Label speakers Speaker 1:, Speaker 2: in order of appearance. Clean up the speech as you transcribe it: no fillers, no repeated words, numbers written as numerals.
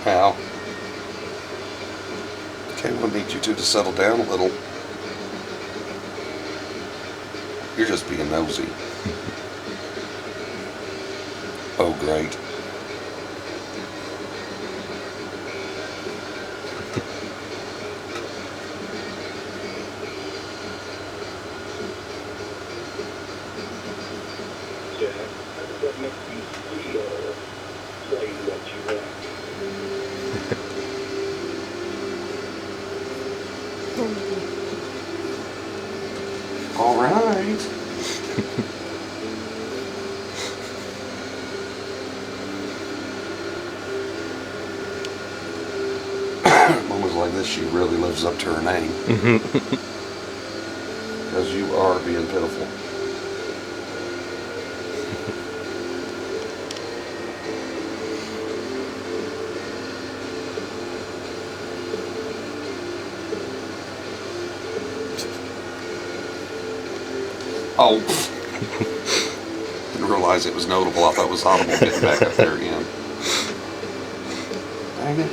Speaker 1: How? Okay, we'll need you two to settle down a little. You're just being nosy. Oh, great.
Speaker 2: That makes you feel playing what you want.
Speaker 1: All right. Moments like this, she really lives up to her name. Because you are being pitiful. Oh. Didn't realize it was notable. I thought it was Audible getting back up there again. Dang it.